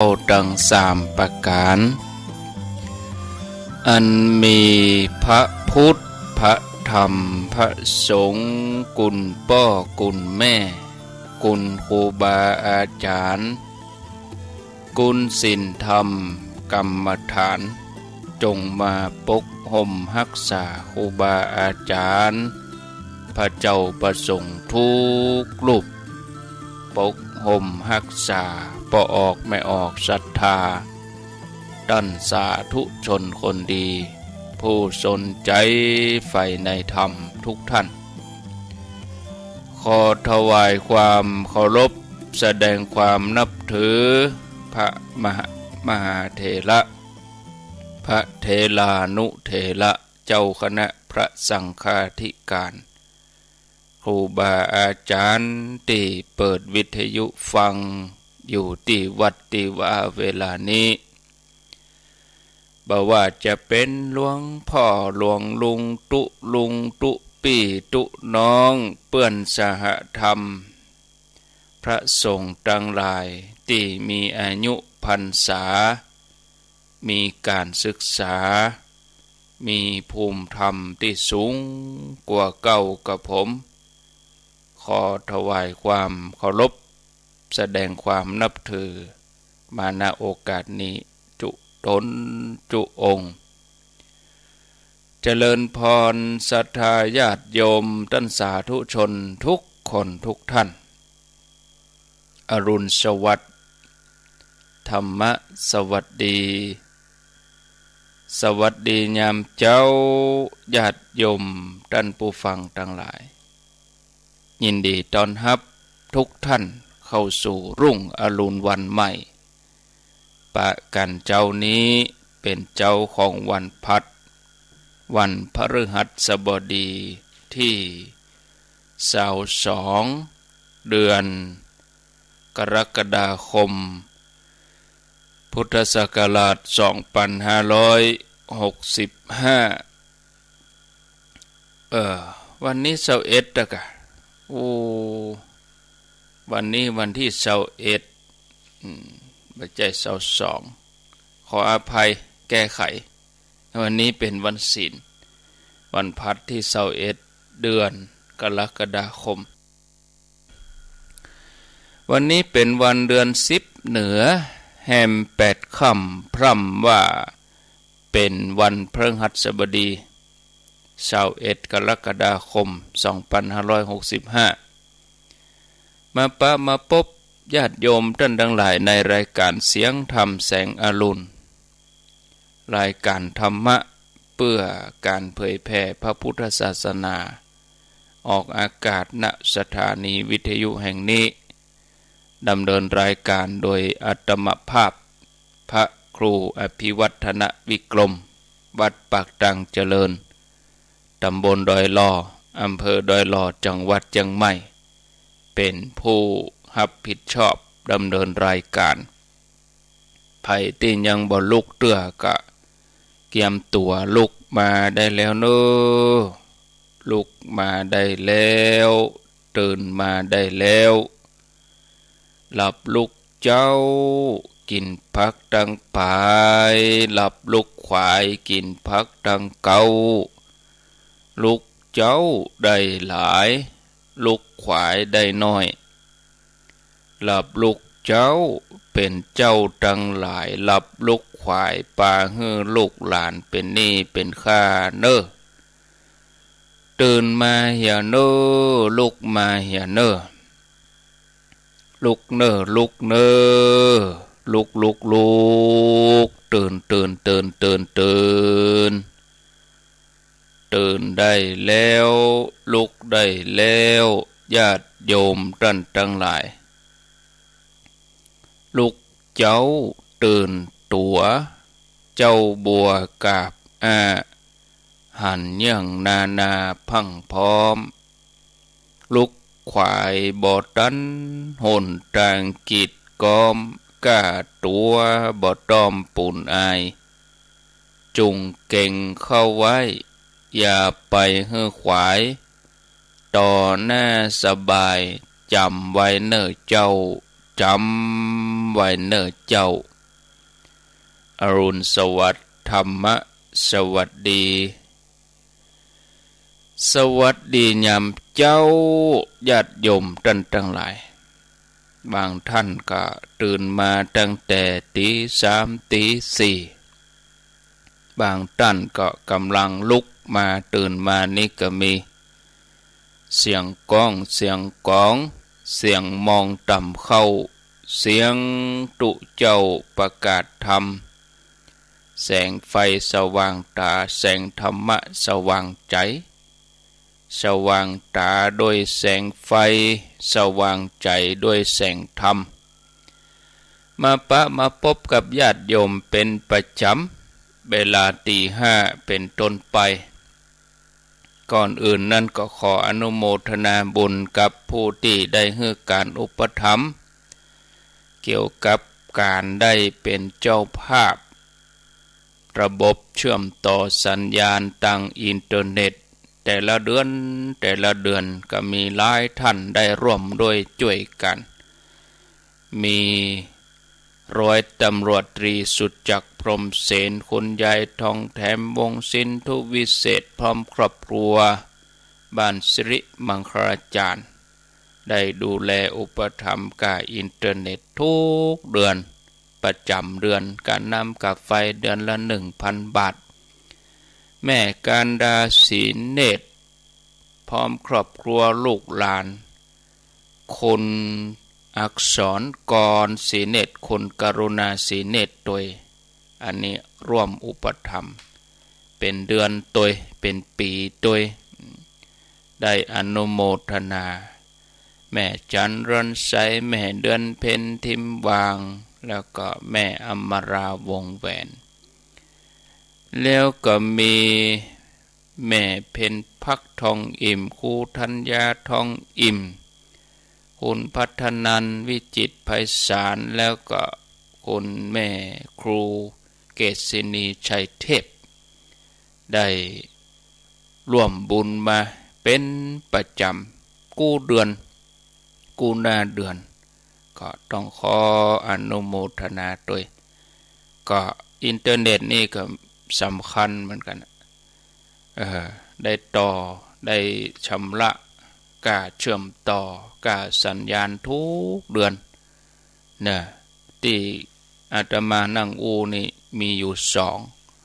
เอาดังสามประการอันมีพระพุทธพระธรรมพระสงฆ์กุลพ่อกุลแม่กุลครูบาอาจารย์กุลศีลธรรมกรรมฐานจงมาปกห่มรักษาครูบาอาจารย์พระเจ้าประสงค์ทุกรูปปกห่มรักษาปออกไม่ออกศรัทธาดันสาธุชนคนดีผู้สนใจใฝ่ในธรรมทุกท่านขอถวายความเคารพแสดงความนับถือพระมหาเถระพระเถรานุเถระเจ้าคณะพระสังฆาธิการครูบาอาจารย์ที่เปิดวิทยุฟังอยู่ที่วัดที่ว่าเวลานี้บ่ว่าจะเป็นหลวงพ่อหลวงลุงตุลุงตุปี่ตุน้องเปื้อนสหธรรมพระสงฆ์ทั้งหลายที่มีอายุพรรษามีการศึกษามีภูมิธรรมที่สูงกว่าเก่ากับผมขอถวายความเคารพแสดงความนับถือมาณโอกาสนี้จุตนจุองค์เจริญพรศรัทธาญาติโยมท่านสาธุชนทุกคนทุกท่านอรุณสวัสดิ์ธรรมสวัสดีสวัสดียามเจ้าญาติโยมท่านผู้ฟังทั้งหลายยินดีต้อนรับทุกท่านเข้าสู่รุ่งอรุณวันใหม่ปะกันเจ้านี้เป็นเจ้าของวันพัดวันพฤหัสบดีที่22เดือนกรกฎาคมพุทธศักราช2565วันนี้21แล้วกะวันนี้วันที่21ไม่ใช่22ขออภัยแก้ไขวันนี้เป็นวันศีลวันพัดที่21เดือนกรกฎาคมวันนี้เป็นวันเดือน10เหนือแฮม8ค่ำพร่ำว่าเป็นวันพฤหัสบดี21กรกฎาคม2565มาพบญาติโยมท่านทั้งหลายในรายการเสียงธรรมแสงอรุณรายการธรรมะเพื่อการเผยแผ่พระพุทธศาสนาออกอากาศณสถานีวิทยุแห่งนี้ดำเนินรายการโดยอาตมภาพพระครูอภิวัฒนวิกรมวัดปากตังเจริญตำบลดอยลออำเภอดอยลอจังหวัดเชียงใหม่เป็นผู้รับผิดชอบดำเนินรายการไผที่ยังบ่ลุกเตื้อกะเกียมตัวลุกมาได้แล้วเนอะลุกมาได้แล้วตื่นมาได้แล้วหลับลุกเจ้ากินผักดังปายหลับลุกขวายกินผักดังเก่าลุกเจ้าได้หลายลุกขวายได้น้อยหลับลุกเจ้าเป็นเจ้าทั้งหลายหลับลุกขวายปาฮื้อลูกหลานเป็นหนี้เป็นข้าเนอตื่นมาเหี่ยเนอลุกมาเหี่ยเนอลุกเนอลุกเนอลุกตื่นได้แล้วลุกได้แล้วญาติโยมท่านทั้งหลายลุกเจ้าตื่นตัวเจ้าบัวกาบหันยังนาพังพร้อมลุกขวายบ่ตันหนทางกิดกอมก้าตัวบ่ต้อมปุ่นอายจุงเก่งเข้าไว้อย่าไปเฮือขวายต่อหน้าสบายจำไว้เนอเจ้าจำไว้ ไหวเนอเจ้าอรุณสวัสดิ์ธรรมะสวัสดีสวัสดียามเจ้าญาติโยมท่านทั้งหลายบางท่านก็ตื่นมาตั้งแต่ตีสามตีสี่บางท่านก็กำลังลุกมาตื่นมานี่ก็มีเสียงก้องเสียงกองเสียงมองต่ำเข้าเสียงตุเจ้าประกาศธรรมแสงไฟสว่างตาแสงธรรมะสว่างใจสว่างตาด้วยแสงไฟสว่างใจด้วยแสงธรรมมาพบกับญาติโยมเป็นประจำเวลาตีห้าเป็นต้นไปก่อนอื่นนั่นก็ขออนุโมทนาบุญกับผู้ที่ได้ให้การอุปถัมภ์เกี่ยวกับการได้เป็นเจ้าภาพระบบเชื่อมต่อสัญญาณทางอินเทอร์เน็ตแต่ละเดือนก็มีหลายท่านได้ร่วมด้วยช่วยกันมีร้อยตำรวจตรีสุดจักรพรหมเสนคุณยายทองแถมวงศิลทุวิเศษพร้อมครอบครัวบ้านสิริมังคลาจารย์ได้ดูแลอุปถัมภ์การอินเทอร์เน็ตทุกเดือนประจำเดือนการนำกับไฟเดือนละ 1,000 บาทแม่การดาศีเนตรพร้อมครอบครัวลูกหลานคนอักษรกรศีเนตรคนกรุณาศีเนตรตัวอันนี้ร่วมอุปถัมภ์เป็นเดือนตัวเป็นปีตัวได้อนุโมทนาแม่จันรันไสแม่เดือนเพ็ญทิมวางแล้วก็แม่อมราวงแหวนแล้วก็มีแม่เพ็ญพักทองอิ่มครูธัญญาทองอิ่มคุณพัฒนันวิจิตรไพศาลแล้วก็คุณแม่ครูเกษินีชัยเทพได้ร่วมบุญมาเป็นประจำกู้เดือนกู้หน้าเดือนก็ต้องขออนุโมทนาด้วยก็อินเทอร์เน็ตนี่ก็สำคัญเหมือนกันได้ต่อได้ชำระกาเชื่อมต่อกาสัญญาณทุกเดือนเนี่ยที่อาตมานั่งอูนี่มีอยู่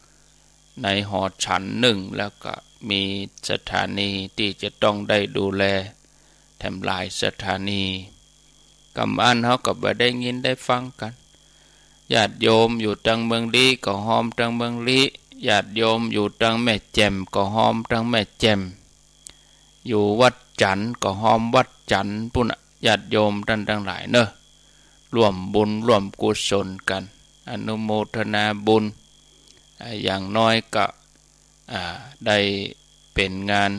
2ในหอฉัน1แล้วก็มีสถานีที่จะต้องได้ดูแลแถมหลายสถานีกำอันเขาก็บ่ได้ยินได้ฟังกันญาติโยมอยู่ตังเมืองลีก็หอมตังเมืองลีญาติโยมอยู่ตังแม่แจ่มก็หอมตังแม่แจ่มอยู่วัดจันทร์ก็หอมวัดจันทร์ปุ่นญาติโยมท่านทั้งหลายเนอะร่วมบุญร่วมกุศลกันอนุโมทนาบุญอย่างน้อยก็ได้เป็นงาน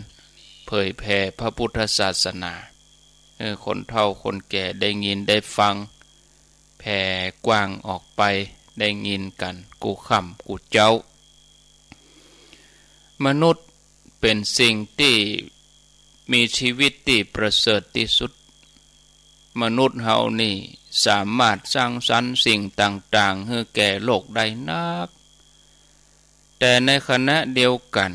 เผยแผ่พระพุทธศาสนาคนเฒ่าคนแก่ได้ยินได้ฟังแผ่กว้างออกไปได้ยินกันกูค่ำกูเจ้ามนุษย์เป็นสิ่งที่มีชีวิตที่ประเสริฐที่สุดมนุษย์เฮานี่สามารถสร้างสรรค์สิ่งต่างๆให้แก่โลกได้นักแต่ในขณะเดียวกัน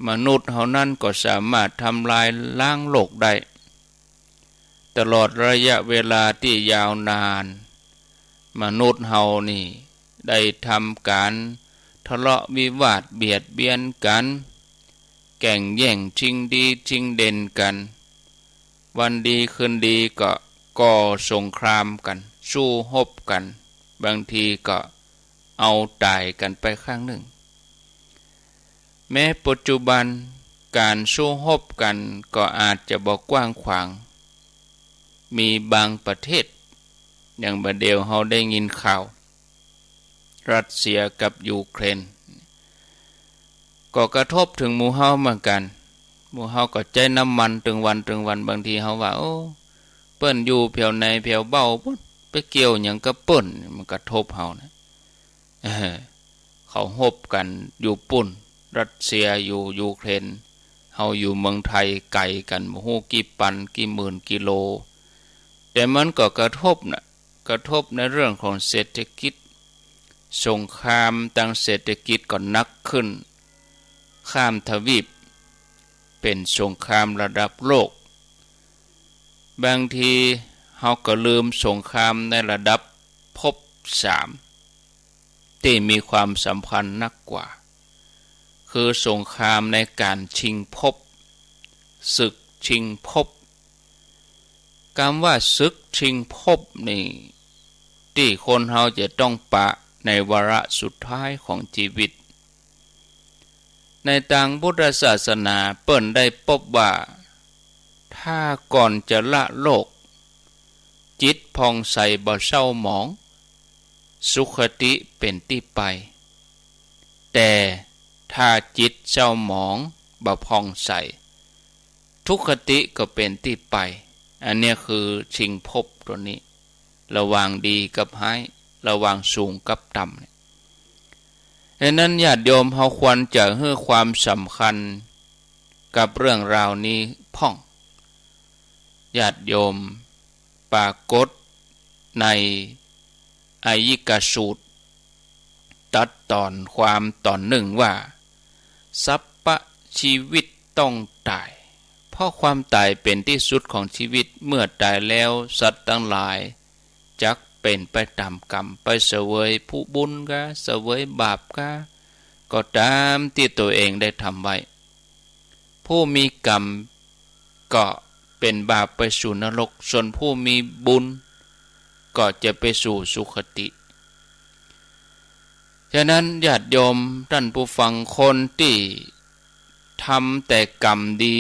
มนุษย์เฮานั้นก็สามารถทำลายล้างโลกได้ตลอดระยะเวลาที่ยาวนานมนุษย์เฮานี่ได้ทำการทะเลาะวิวาทเบียดเบียนกันแข่งแย่งชิงดีชิงเด่นกันวันดีคืนดีก็ก่อสงครามกันสู้รบกันบางทีก็เอาตายกันไปข้างหนึ่งแม้ปัจจุบันการสู้รบกันก็อาจจะบอกกว้างขวางมีบางประเทศอย่างบัดเดียวเราได้ยินข่าวรัสเซียกับยูเครนก็กระทบถึงหมู่เฮาเหมือนกันหมู่เฮาก็ใจน้ำมันถึงวันบางทีเฮาว่าโอ้เปิ้นอยู่เพียวในเพียวเบาปุ๊บไปเกี่ยวหยังกับเปิ้นมันกระทบเฮานะเขารบกันอยู่ปุ่นรัสเซียอยู่ยูเครนเฮาอยู่เมืองไทยไกลกันบ่ฮู้กี่ปันกี่หมื่นกิโลแต่มันก็กระทบน่ะ กระทบในเรื่องของเศรษฐกิจสงครามทางเศรษฐกิจก็หนักขึ้นข้ามทวีปเป็นสงครามระดับโลกบางทีเฮาก็ลืมสงครามในระดับภพ3ที่มีความสำคัญนักกว่าคือสงครามในการชิงภพศึกชิงภพคำว่าศึกชิงภพนี่ที่คนเฮาจะต้องปะในวาระสุดท้ายของชีวิตในทางพุทธศาสนาเปิ้นได้พบว่าถ้าก่อนจะละโลกจิตผ่องใสบ่เศร้าหมองสุขติเป็นที่ไปแต่ถ้าจิตเศร้าหมองบ่ผ่องใสทุกขติก็เป็นที่ไปอันนี้คือชิงภพตัวนี้ระหว่างดีกับร้ายระหว่างสูงกับต่ำดังนั้นญาติโยมเฮาควรจะให้ความสำคัญกับเรื่องราวนี้พ่องญาติโยมปรากฏในอายิกสูตรตัดตอนความตอนหนึ่งว่าสัพพะชีวิตต้องตายเพราะความตายเป็นที่สุดของชีวิตเมื่อตายแล้วสัตว์ทั้งหลายจักเป็นไปตามกรรมไปเสวยผู้บุญก็เสวยบาปก็ตามที่ตัวเองได้ทำไว้ผู้มีกรรมก็เป็นบาปไปสู่นรกส่วนผู้มีบุญก็จะไปสู่สุคติฉะนั้นญาติโยมท่านผู้ฟังคนที่ทำแต่กรรมดี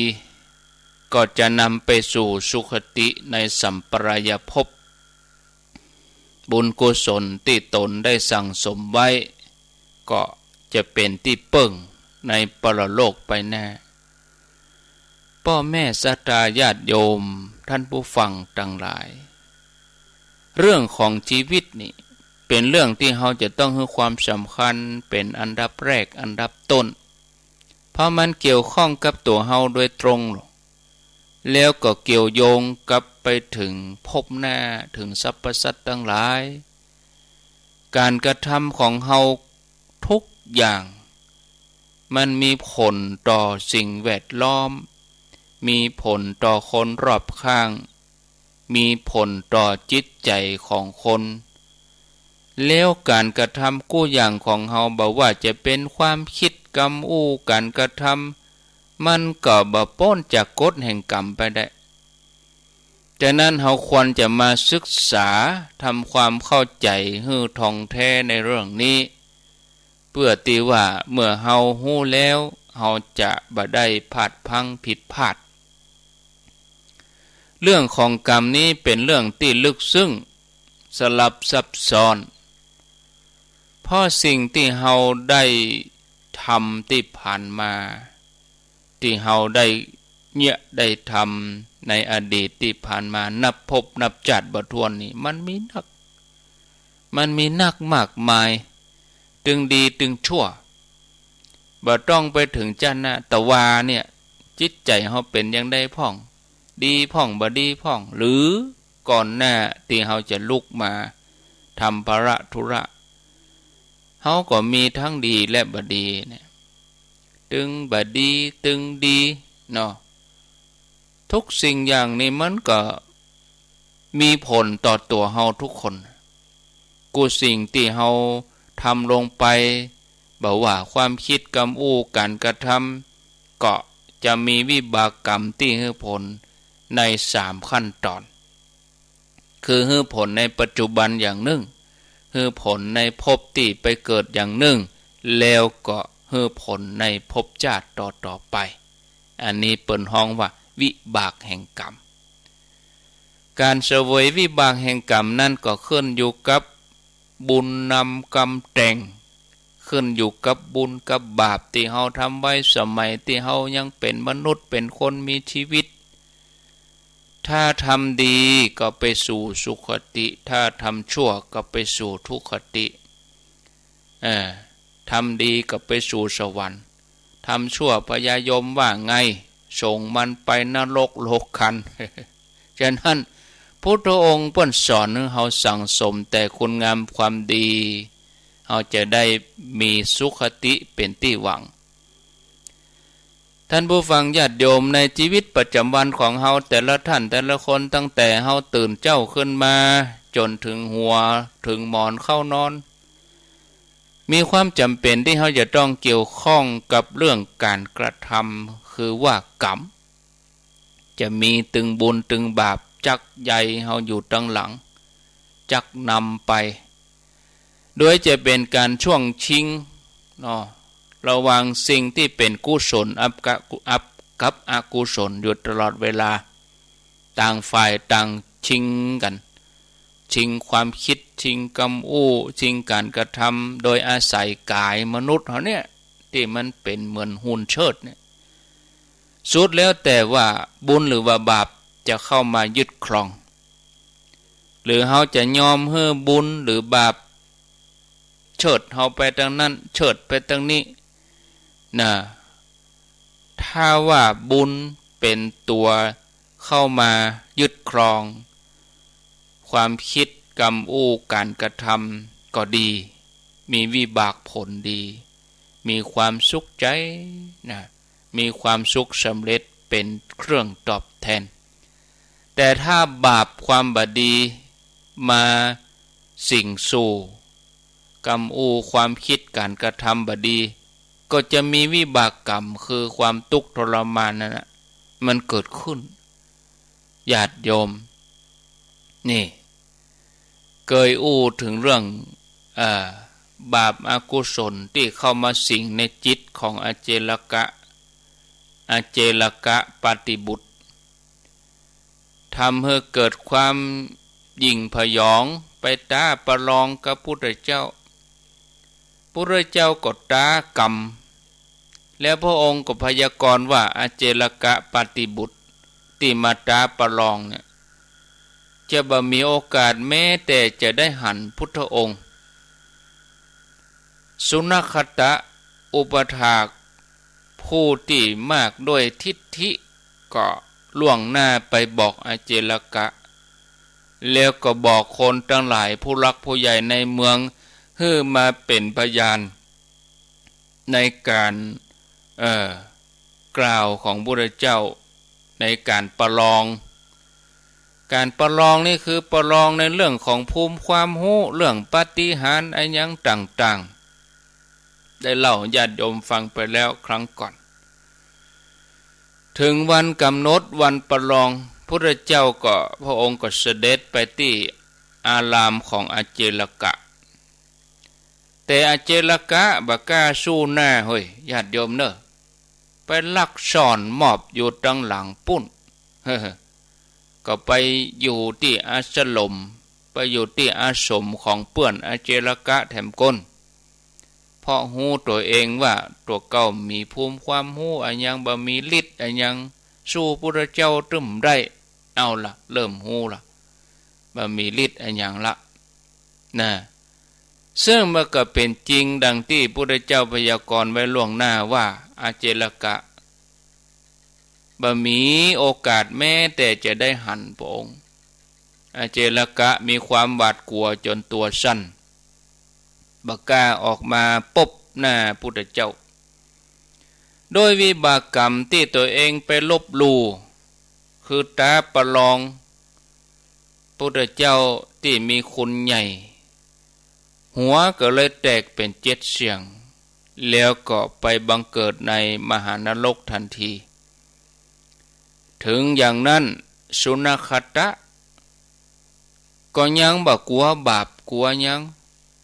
ก็จะนำไปสู่สุคติในสัมปรายภพบุญกุศลที่ตนได้สั่งสมไว้ก็จะเป็นที่เปิ้งในปรโลกไปแน่พ่อแม่ศรัทธาญาติโยมท่านผู้ฟังทั้งหลายเรื่องของชีวิตนี่เป็นเรื่องที่เราจะต้องให้ความสำคัญเป็นอันดับแรกอันดับต้นเพราะมันเกี่ยวข้องกับตัวเราโดยตรงแล้วก็เกี่ยวโยงกับไปถึงภพหน้าถึงสรรพสัตว์ทั้งหลายการกระทำของเราทุกอย่างมันมีผลต่อสิ่งแวดล้อมมีผลต่อคนรอบข้างมีผลต่อจิตใจของคนแล้วการกระทำกู้อย่างของเราบอกว่าจะเป็นความคิดกรรมการกระทำมันก็บ่พ้นจากกฎแห่งกรรมไปได้ฉะนั้นเราควรจะมาศึกษาทำความเข้าใจให้ท่องแท้ในเรื่องนี้เพื่อที่ว่าเมื่อเรารู้แล้วเราจะบ่ได้พลาดพลั้งผิดพลาดเรื่องของกรรมนี้เป็นเรื่องที่ลึกซึ้งสลับซับซ้อนเพราะสิ่งที่เราได้ทำที่ผ่านมาที่เราได้ทำในอดีตที่ผ่านมานับพบนับจัดบ่ถ้วนนี่มันมีนักมากมายตึงดีตึงชั่วบ่ต้องไปถึงจันนะตะวาเนี่ยจิตใจเราเป็นอย่างใดพ่องดีพ่องบ่ดีพ่องหรือก่อนหน้าที่เราจะลุกมาทำภาระธุระเราก็มีทั้งดีและบ่ดีเนี่ยตึงบ่ดีตึงดีเนาะทุกสิ่งอย่างนี้มันก็มีผลต่อตัวเราทุกคนกูสิ่งที่เราทำลงไปบอกว่าความคิดกรรมการกระทำก็จะมีวิบากกรรมที่ให้ผลใน3ขั้นตอนคือให้ผลในปัจจุบันอย่างหนึ่งให้ผลในภพที่ไปเกิดอย่างหนึ่งแล้วก็ให้ผลในภพชาติต่อไปอันนี้เปิ้นฮ้องว่าวิบากแห่งกรรมการเสวยวิบากแห่งกรรมนั่นก็ขึ้นอยู่กับบุญนำกรรมแต่งขึ้นอยู่กับบุญกับบาปที่เฮาทำไว้สมัยที่เฮายังเป็นมนุษย์เป็นคนมีชีวิตถ้าทำดีก็ไปสู่สุคติถ้าทำชั่วก็ไปสู่ทุกขติทำดีก็ไปสู่สวรรค์ทำชั่วพยายมว่าไงส่งมันไปนรกโลกคัน ฉะนั้น พุทธองค์เปิ้นสอนให้เฮาสั่งสมแต่คุณงามความดีเฮาจะได้มีสุขติเป็นที่หวังท่านผู้ฟังญาติโยมในชีวิตประจำวันของเฮาแต่ละท่านแต่ละคนตั้งแต่เฮาตื่นเจ้าขึ้นมาจนถึงหัวถึงหมอนเข้านอนมีความจำเป็นที่เฮาจะต้องเกี่ยวข้องกับเรื่องการกระทำคือว่ากรรมจะมีตึงบุญตึงบาปจักใหญ่เฮาอยู่ตั้งหลังจักนำไปโดยจะเป็นการช่วงชิงเนาะระวังสิ่งที่เป็นกุศลกับอกุศลอยู่ตลอดเวลาต่างฝ่ายต่างชิงกันชิงความคิดชิงกรรมชิงการกระทำโดยอาศัยกายมนุษย์เขาเนี่ยที่มันเป็นเหมือนหุ่นเชิดเนี่ยสุดแล้วแต่ว่าบุญหรือว่าบาปจะเข้ามายึดครองหรือเขาจะยอมให้บุญหรือบาปเชิดเขาไปทางนั้นเชิดไปทางนี้นะถ้าว่าบุญเป็นตัวเข้ามายึดครองความคิดกรรมการกระทำก็ดีมีวิบากผลดีมีความสุขใจนะมีความสุขสำเร็จเป็นเครื่องตอบแทนแต่ถ้าบาปความบดีมาสิ่งสู่กรรมความคิดการกระทำบดีก็จะมีวิบากกรรมคือความทุกข์ทรมานนั่นนะมันเกิดขึ้นญาติโยมนี่เคยถึงเรื่องบาปอกุศลที่เข้ามาสิงในจิตของอเจลกะปฏิบุตรทำให้เกิดความยิ่งพยองไปท้าประลองกับพุทธเจ้าก็ท้ากรรมแล้วพระองค์ก็พยากรณ์ว่าอเจลกะปฏิบุตรที่มาท้าประลองเนี่ยจะบ่มีโอกาสแม้แต่จะได้หันพุทธองค์สุนัขตะอุปถากผู้ที่มากด้วยทิฏฐิก็ล่วงหน้าไปบอกอเจลกะแล้วก็บอกคนทั้งหลายผู้รักผู้ใหญ่ในเมืองให้มาเป็นพยานในการกล่าวของพระพุทธเจ้าในการประลองนี่คือประลองในเรื่องของภูมิความรู้เรื่องปาฏิหาริย์อะไรอย่างต่างๆได้เล่าญาติโยมฟังไปแล้วครั้งก่อนถึงวันกำหนดวันประลองพระเจ้าก็พระองค์ก็เสด็จไปที่อารามของอเจลกะแต่อเจลกะบ่กล้าสู้หน้าเฮ้ยญาติโยมเนอะไปลักซ่อนหมอบอยู่ตั้งหลังปุ้นก็ไปอยู่ที่อาสมไปอยู่ที่อาสมของเปื้อนอเจลกะแถมก้นเพราะหูตัวเองว่าตัวเก่ามีภูมิความหูอันยังบ่มีฤทธิ์อันยังสู้พระเจ้าตึมได้เอาละเริ่มหูละบ่มีฤทธิ์อันยังละนะซึ่งมันก็เป็นจริงดังที่พระเจ้าพยากรณ์ไว้ล่วงหน้าว่าอเจลกะบ่มีโอกาสแม้แต่จะได้หันพระองค์อเจลกะมีความหวาดกลัวจนตัวสั่นบ่กล้าออกมาปบหน้าพุทธเจ้าโดยวิบากกรรมที่ตัวเองไปลบหลู่คือท้าประลองพุทธเจ้าที่มีคุณใหญ่หัวก็เลยแตกเป็น7เสียงแล้วก็ไปบังเกิดในมหานรกทันทีถึงอย่างนั้นสุนัขตะก็ยังบ่กลัวบาปกลัวยัง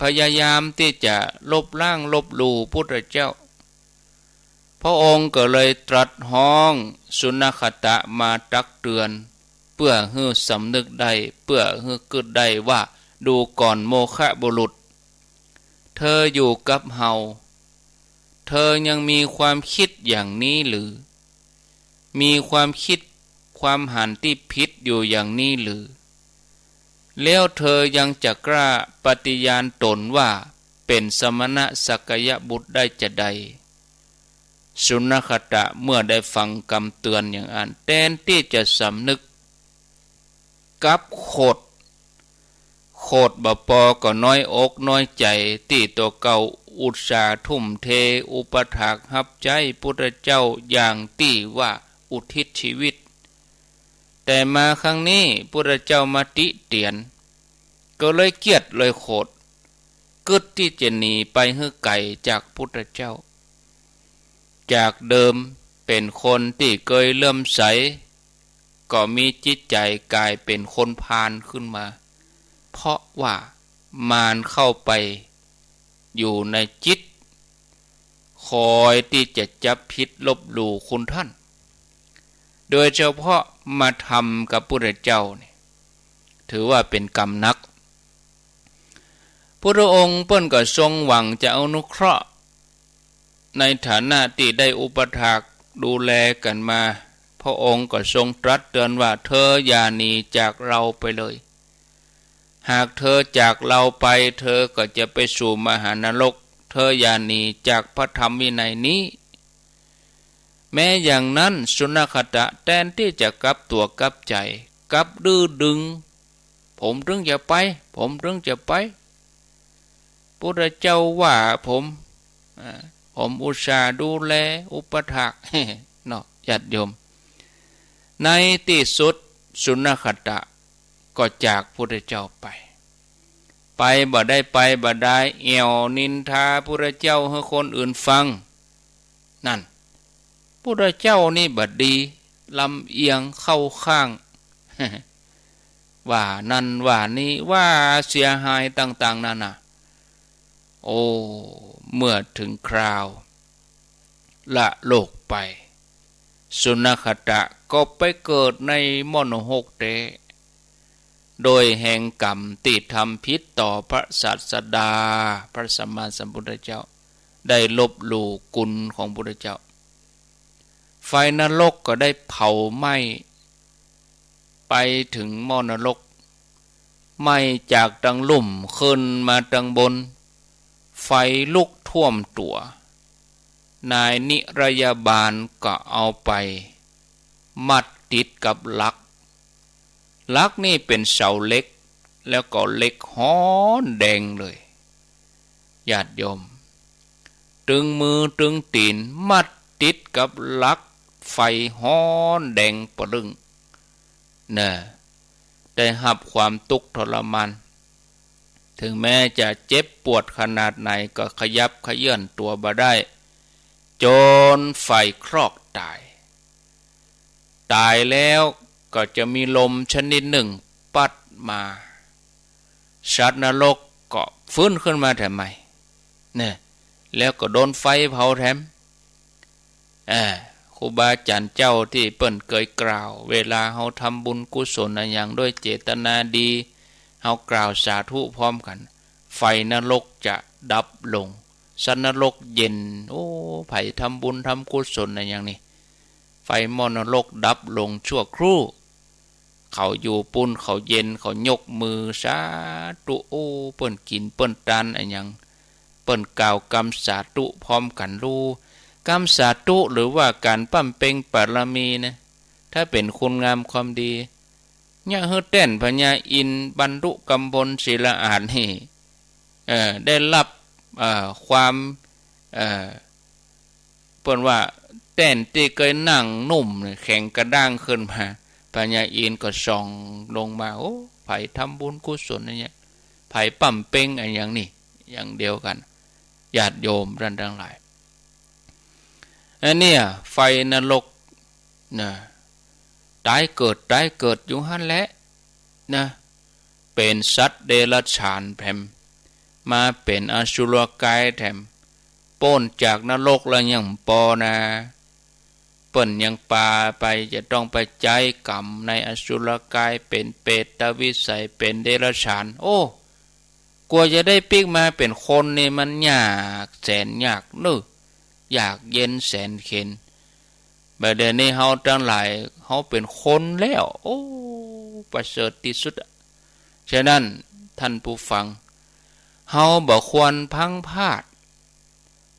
พยายามที่จะลบล้างลบหลู่พุทธเจ้าพระองค์ก็เลยตรัสห้องสุนัขตะมาตักเตือนเพื่อให้สำนึกได้เพื่อให้กึดได้ว่าดูก่อนโมฆะบุรุษเธออยู่กับเฮาเธอยังมีความคิดอย่างนี้หรือมีความคิดความหันที่ผิดอยู่อย่างนี้หรือแล้วเธอยังจะกล้าปฏิญาณตนว่าเป็นสมณะสักยบุตรได้จะใดสุนัขตะเมื่อได้ฟังคำเตือนอย่างนั้นแทนที่จะสำนึก กับโคดบ่ปอก็น้อยอกน้อยใจที่ตัวเก่าอุตสาห์ทุ่มเทอุปถากรับใจพุทธเจ้าอย่างที่ว่าอุทิศชีวิตแต่มาครั้งนี้พุทธเจ้ามาติเตียนก็เลยเกียดเลยโคดกึดที่จะหนีไปให้ไกลจากพุทธเจ้าจากเดิมเป็นคนที่เคยเลื่อมใสก็มีจิตใจกลายเป็นคนพาลขึ้นมาเพราะว่ามารเข้าไปอยู่ในจิตคอยที่จะจับผิดลบหลู่คุณท่านโดยเฉพาะมาทำกับพระเจ้านี่ถือว่าเป็นกรรมนักพระองค์เปิ้นก็ทรงหวังจะอนุเคราะห์ในฐานะที่ได้อุปถากดูแลกันมาพระองค์ก็ทรงตรัสเตือนว่าเธออย่าหนีจากเราไปเลยหากเธอจากเราไปเธอก็จะไปสู่มหานรกเธออย่าหนีจากพระธรรมวินัยนี้แม้อย่างนั้นสุนัขตะแทนที่จะกลับตัวกลับใจกลับดื้อดึงผมถึงจะไปพระเจ้าว่าผมอุตส่าห์ดูแลอุปถากเนาะญาติโยมในที่สุดสุนัขตะก็จากพระเจ้าไปบ่ได้เอวนินทาพระเจ้าให้คนอื่นฟังนั่นพระเจ้านี่บัดดีลำเอียงเข้าข้าง ว่านั่นว่านี้ว่าเสียหายต่างๆนั่นน่ะโอ้เมื่อถึงคราวละโลกไปสุนัขตะก็ไปเกิดในมโนหกเตโดยแห่งกรรมติดทำพิษต่อพระศาสดาพระสัมมาสัมพุทธเจ้าได้ลบหลู่กุลของพุทธเจ้าไฟนรกก็ได้เผาไหม้ไปถึงมนรกไหม้จากดังลุ่มขึ้นมาดังบนไฟลุกท่วมตัวนายนิรยาบาลก็เอาไปมัดติดกับลักนี่เป็นเสาเล็กแล้วก็เล็กฮ้อนแดงเลยญาติโยมตึงมือตึงตีนมัดติดกับลักไฟฮ้อนแดงปรึงได้รับความทุกข์ทรมานถึงแม้จะเจ็บปวดขนาดไหนก็ขยับเขยื้อนตัวบ่ได้จนไฟคลอกตายแล้วก็จะมีลมชนิดหนึ่งปัดมาสัตว์นรกก็ฟื้นขึ้นมาแถมใหม่เนี่ยแล้วก็โดนไฟเผาแถมครูบาอาจารย์เจ้าที่เปิ้นเคยกล่าวเวลาเฮาทำบุญกุศลอย่างด้วยเจตนาดีเฮากล่าวสาธุพร้อมกันไฟนรกจะดับลงสัตว์นรกเย็นโอ้ไผทำบุญทำกุศลอย่างนี้ไฟมนรกดับลงชั่วครู่เขาอยู่ปุ่นเขาเย็นเขายกมือสาธุโอ้เปิ้นกินเปิ้นทานอย่างเปิ้นกล่าวกรรมสาธุพร้อมกันรู้กรรมสาธุหรือว่าการปั้มเป่งบารมีนะถ้าเป็นคุณงามความดีเนี่ยเฮเต้นพญาอินบรรลุกำพลศิลาอาจนี่ได้รับความเปิ้นว่าเต้นที่เคยนั่งนุ่มแข็งกระด้างขึ้นมาพญาอินก็ส่องลงมาโอ้ไผทำบุญกุศลอะไรเงี้ยไผปั้มเป่งอะไรอย่างนี้อย่างเดียวกันญาติโยมท่านทั้งหลายอันนี้ไฟนรกนะตายเกิดอยู่หั่นแหละนะเป็นสัตว์เดรัจฉานแถมมาเป็นอสุรกายแถมพ้นจากนรกแล้วยังปอนะเปิ้นยังปาไปจะต้องไปใจกรรมในอสุรกายเป็นเปรตวิสัยเป็นเดรัจฉานโอ้กลัวจะได้ปิกมาเป็นคนนี่มันยากแสนยากอยากเย็นแสนเข็นบัดนี้เฮาทั้งหลายเฮาเป็นคนแล้วโอ้ประเสริฐที่สุดฉะนั้นท่านผู้ฟังเฮาบ่ควรพังพลาด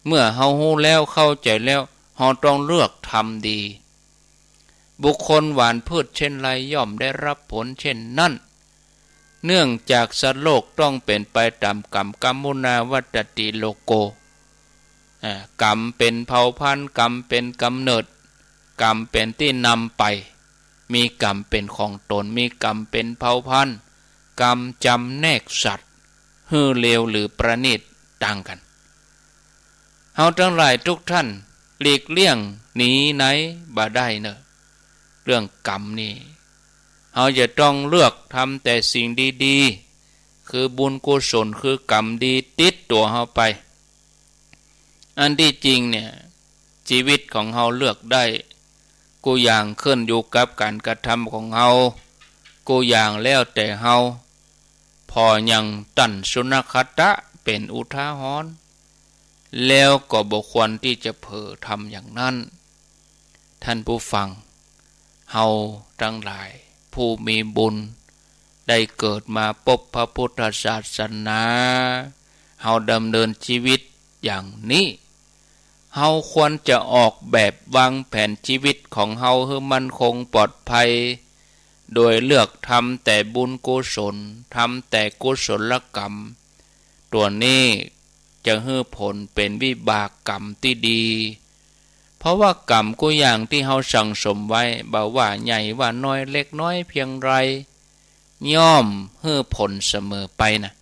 เมื่อเฮาฮู้แล้วเข้าใจแล้วเฮาต้องเลือกทำดี บุคคลหวานพืชเช่นไรย่อมได้รับผลเช่นนั้นเนื่องจากสัตว์โลกต้องเป็นไปตามกรรมกัมมุนาวัตติโลโกกรรมเป็นเผ่าพันธุ์กรรมเป็นกำเนิดกรรมเป็นที่นำไปมีกรรมเป็นของตนมีกรรมเป็นเผ่าพันธุ์กรรมจำแนกสัตว์ฮือเลวหรือประณีตต่างกันเฮาทั้งหลายทุกท่านหลีกเลี่ยงหนีไหนบ่ได้เนอะเรื่องกรรมนี่เฮาจะต้องเลือกทำแต่สิ่งดีๆคือบุญกุศลคือกรรมดีติดตัวเฮาไปอันที่จริงเนี่ยชีวิตของเฮาเลือกได้กูอย่างขึ้นอยู่กับการกระทำของเฮากูอย่างแล้วแต่เฮาพอยังตั้นสุนขตะเป็นอุทาหรณ์แล้วก็บ่ควรที่จะเผลอทำอย่างนั้นท่านผู้ฟังเฮาทั้งหลายผู้มีบุญได้เกิดมาพบพระพุทธศาสนาเฮาดำเนินชีวิตอย่างนี้เฮาควรจะออกแบบวางแผนชีวิตของเฮาให้มั่นคงปลอดภัยโดยเลือกทำแต่บุญกุศลทำแต่กุศลกรรมตัวนี้จะให้ผลเป็นวิบากกรรมที่ดีเพราะว่ากรรมกูอย่างที่เฮาสั่งสมไว้บ่ว่าใหญ่ว่าน้อยเล็กน้อยเพียงไรย่อมให้ผลเสมอไปนะ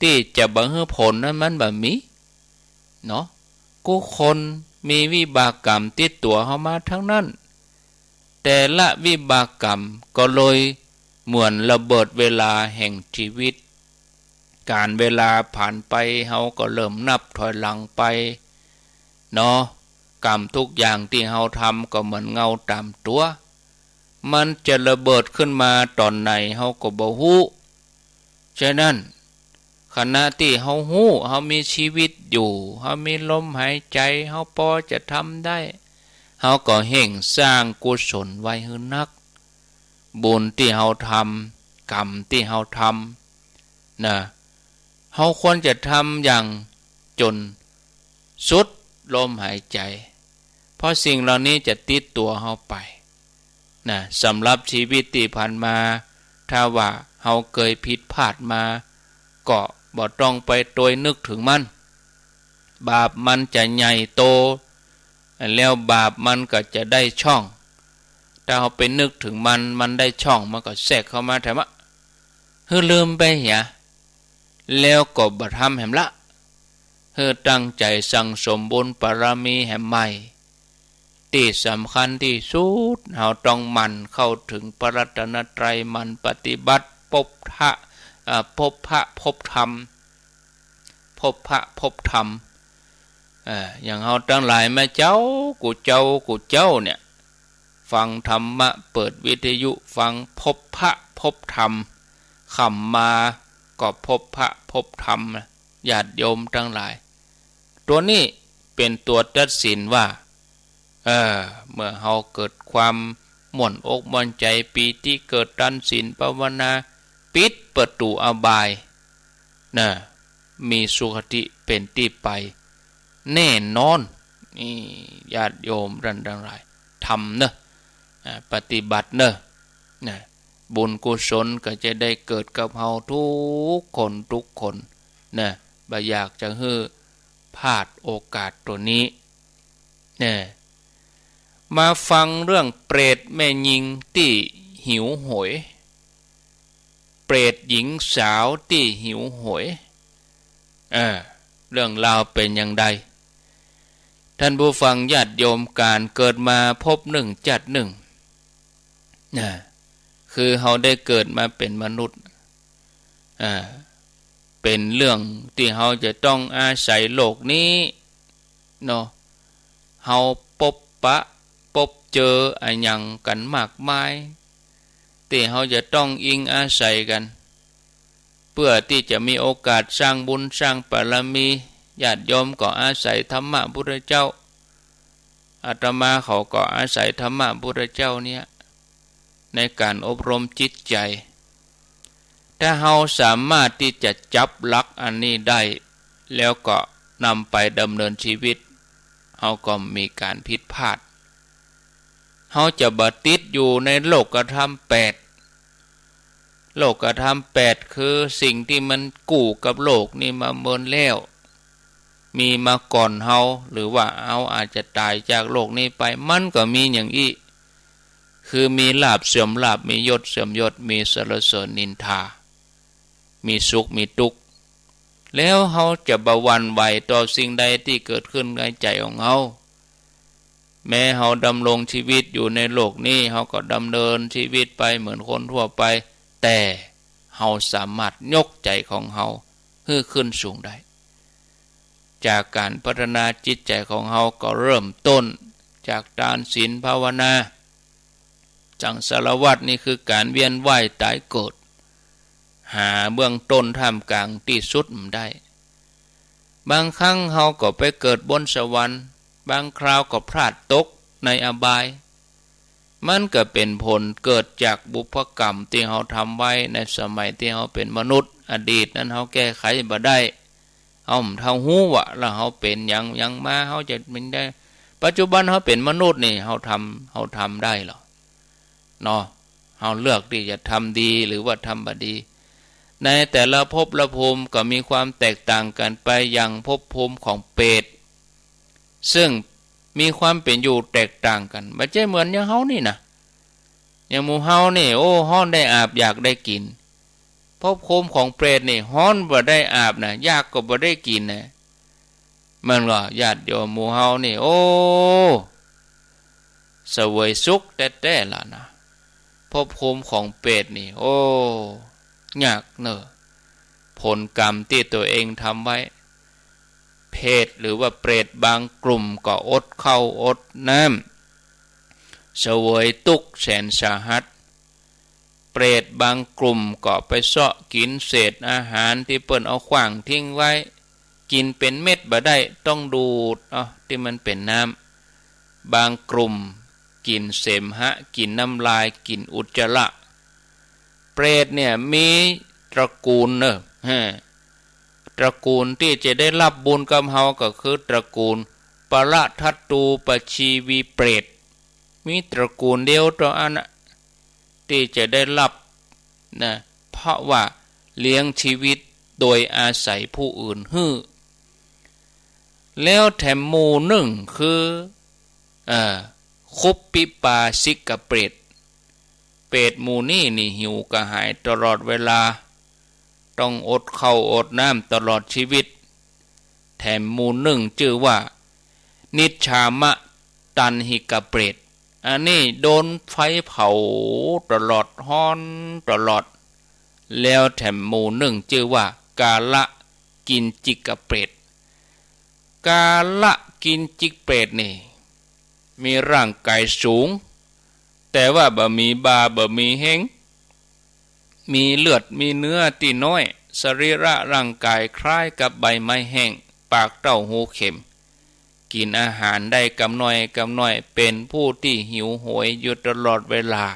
ที่จะบ่ให้ผลนั้นมันบ่มีเนาะกูคนมีวิบากกรรมติดตัวเฮามาทั้งนั้นแต่ละวิบากกรรมก็เลยเหมือนระเบิดเวลาแห่งชีวิตการเวลาผ่านไปเฮาก็เริ่มนับถอยหลังไปเนาะกรรมทุกอย่างที่เฮาทำก็เหมือนเงาตามตัวมันจะระเบิดขึ้นมาตอนไหนเฮาก็บ่ฮู้ฉะนั้นขณะที่เฮาฮู้เฮามีชีวิตอยู่เฮามีลมหายใจเฮาพอจะทำได้เฮาก็เห่งสร้างกุศลไว้ให้นักบุญที่เฮาทำกรรมที่เฮาทำเฮาควรจะทำอย่างจนสุดลมหายใจเพราะสิ่งเหล่านี้จะติดตัวเฮาไปสำหรับชีวิตที่ผ่านมาถ้าว่าเฮาเคยผิดพลาดมาก็บ่ต้องไปโดยนึกถึงมันบาปมันจะใหญ่โตแล้วบาปมันก็จะได้ช่องถ้าเฮาไปนึกถึงมันได้ช่องมันก็แทรกเข้ามาแถมะลืมไปเหียแล้วก็บ่ทำแหมละตั้งใจสั่งสมบุญบารมีแห่งใหม่ที่สำคัญที่สุดเราต้องหมั่นเข้าถึงพระรัตนตรัยมันปฏิบัติพบพระพบธรรมอย่างเราทั้งหลายแม่เจ้ากูเจ้าเนี่ยฟังธรรมะเปิดวิทยุฟังพบพระพบธรรมคำมาก็พบพระพบธรรมญาติโยมทั้งหลายตัวนี้เป็นตัวตัดสินว่าเมื่อเฮาเกิดความม่วนอกม่วนใจปีที่เกิดตันศีลภาวนาปิดประตูอบายมีสุคติเป็นที่ไปแน่นอนนี่ญาติโยมทั้งหลายทำปฏิบัติบุญกุศลก็จะได้เกิดกับเฮาทุกคนบ่อยากจะให้พลาดโอกาสตัวนี้มาฟังเรื่องเปรตแม่หญิงที่หิวโหยเปรตหญิงสาวที่หิวโหยเรื่องราวเป็นอย่างใดท่านผู้ฟังญาติโยมการเกิดมาพบหนึ่งจัดหนึ่งคือเฮาได้เกิดมาเป็นมนุษย์เป็นเรื่องที่เฮาจะต้องอาศัยโลกนี้เนาะเฮาพบเจออะไรอย่างกันมากมายที่เฮาจะต้องอิงอาศัยกันเพื่อที่จะมีโอกาสสร้างบุญสร้างบารมีญาติโยมก็อาศัยธรรมะพุทธเจ้าอาตมาเขาก็อาศัยธรรมะพุทธเจ้าเนี่ยในการอบรมจิตใจถ้าเฮาสามารถที่จะจับหลักอันนี้ได้แล้วก็นำไปดำเนินชีวิตเฮาก็มีการผิดพลาด เฮาจะบ่ติดอยู่ในโลกธรรม8โลกธรรม8คือสิ่งที่มันกู้กับโลกนี่มาเมินแล้วมีมาก่อนเฮาหรือว่าเฮาอาจจะตายจากโลกนี้ไปมันก็มีอย่างอีคือมีลาภเสื่อมลาภมียศเสื่อมยศมีสรรเสริญนินทามีสุขมีทุกข์แล้วเฮาจะบ่หวั่นไหวต่อสิ่งใดที่เกิดขึ้นในใจของเฮาแม้เฮาดำรงชีวิตอยู่ในโลกนี้เฮาก็ดำเนินชีวิตไปเหมือนคนทั่วไปแต่เฮาสามารถยกใจของเฮาให้ขึ้นสูงได้จากการพัฒนาจิตใจของเฮาก็เริ่มต้นจากทานศีลภาวนาสังสารวัฏนี่คือการเวียนว่ายตายเกิดหาเบื้องต้นท่ามกลางที่สุดมันได้บางครั้งเฮาก็ไปเกิดบนสวรรค์บางคราวก็พลาดตกในอบายมันก็เป็นผลเกิดจากบุพกรรมที่เฮาทำไว้ในสมัยที่เฮาเป็นมนุษย์อดีตนั้นเฮาแก้ไขบ่ได้เฮาฮู้ว่าแล้วเฮาเป็นหยังมาเฮาจะเป็นได้ปัจจุบันเฮาเป็นมนุษย์นี่เฮาทำได้หรอเนาะเฮาเลือกที่จะทำดีหรือว่าทำบ่ดีในแต่ละภพละภูมิก็มีความแตกต่างกันไปอย่างภพภูมิของเปรตซึ่งมีความเป็นอยู่แตกต่างกันบ่ใช่เหมือนอย่างเฮานี่นะอย่างหมู่เฮานี่โอ้ฮ้อนได้อาบอยากได้กินภพภูมิของเปรตนี่ฮ้อนบ่ได้อาบนะยากก็บ่ได้กินนะมันก็ญาติโยมหมู่เฮานี่โอ้เสวยสุขแท้ๆล่ะนะภพภูมิของเปรตนี่โอ้ยากเนอะผลกรรมที่ตัวเองทำไว้เพศหรือว่าเปรตบางกลุ่มก็อดข้าวอดน้ำเสวยทุกข์แสนสาหัสเปรตบางกลุ่มก็ไปเสาะกินเศษอาหารที่เปิ้นเอาขว้างทิ้งไว้กินเป็นเม็ดบ่ได้ต้องดูดที่มันเป็นน้ำบางกลุ่มกินเสมหะกินน้ำลายกินอุจจาระเปรตเนี่ยมีตระกูลเนอะตระกูลที่จะได้รับบุญกับเฮาก็คือตระกูลปรทัตตูปชีวีเปรตมีตระกูลเดียวต่ออันที่จะได้รับนะเพราะว่าเลี้ยงชีวิตโดยอาศัยผู้อื่นฮื้อแล้วแถมหมู่หนึ่งคือคุปปิปาสิกเปรตเปรตหมู่นี้นี่หิวกระหายตลอดเวลาต้องอดข้าวอดน้ำตลอดชีวิตแถมหมู่หนึ่งชื่อว่านิชามะตันหิกเปรตอันนี้โดนไฟเผาตลอดฮ้อนตลอดแล้วแถมหมู่หนึ่งชื่อว่ากาละกินจิกเปรตกาละกินจิกเปรตนี่มีร่างกายสูงแต่ว่าบ่มีบาบ่มีเฮงมีเลือดมีเนื้อที่น้อยสรีระร่างกายคล้ายกับใบไม้แห้งปากเต้าหูเข็มกินอาหารได้กำน้อยเป็นผู้ที่หิวโหยอยู่ตลอดเวลา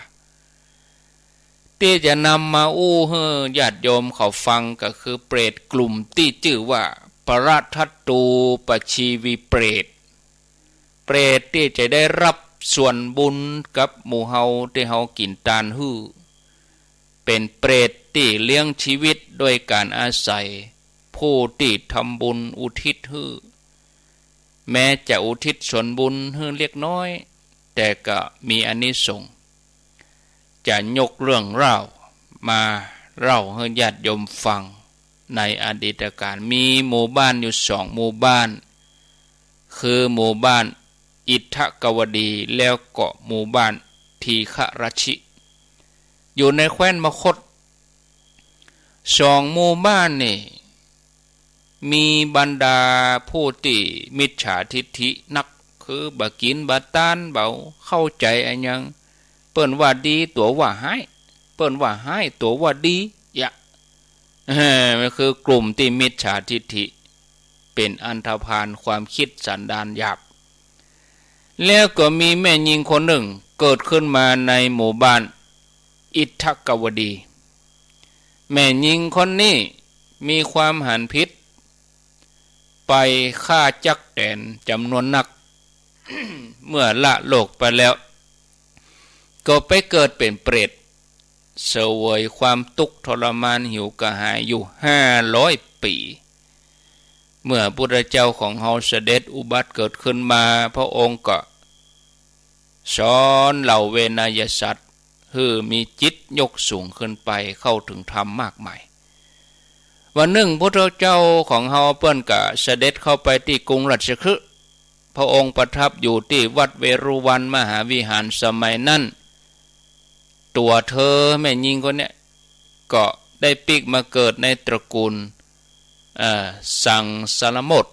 ที่จะนำมาอู้ให้ญาติโยมเขาฟังก็คือเปรตกลุ่มที่ชื่อว่าปรทัตตูปชีวีเปรตเปรตที่จะได้รับส่วนบุญกับหมู่เฮาที่เฮากินตานฮื้อเป็นเปรตที่เลี้ยงชีวิตโดยการอาศัยผู้ที่ทำบุญอุทิศฮื้อแม้จะอุทิศส่วนบุญฮื้อเล็กน้อยแต่ก็มีอานิสงส์จะยกเรื่องเล่ามาเล่าให้ญาติโยมฟังในอดีตการมีหมู่บ้านอยู่2หมู่บ้านคือหมู่บ้านอิทธกวดีแล้วก็หมู่บ้านทีฆรัชิอยู่ในแคว้นมคธ2หมู่บ้านนี่มีบรรดาผู้ที่มิจฉาทิฏฐินักคือบ่กินบ่ตานเบาเข้าใจอันยังเปิ้นว่าดีตัวว่าหายเปิ้นว่าหายตัวว่าดีมันคือกลุ่มที่มิจฉาทิฏฐิเป็นอันธพาลความคิดสันดานหยาบแล้วก็มีแม่หญิงคนหนึ่งเกิดขึ้นมาในหมู่บ้านอิทธกวดีแม่หญิงคนนี้มีความหันพิษไปฆ่าจักแตนจำนวนนัก เมื่อละโลกไปแล้ว ก็ไปเกิดเป็นเปรตเสวยความทุกข์ทรมานหิวกระหายอยู่500 ปีเมื่อพุทธเจ้าของเฮาเสด็จอุบัติเกิดขึ้นมาพระองค์ก็สอนเหล่าเวนยสัตว์คือมีจิตยกสูงขึ้นไปเข้าถึงธรรมมากมายวันหนึ่งพระเจ้าของเฮาเปิ้นก็เสด็จเข้าไปที่กรุงราชคฤห์พระองค์ประทับอยู่ที่วัดเวรุวันมหาวิหารสมัยนั้นตัวเธอแม่ยิงคนเนี้ยก็ได้ปีกมาเกิดในตระกูลสังสารมด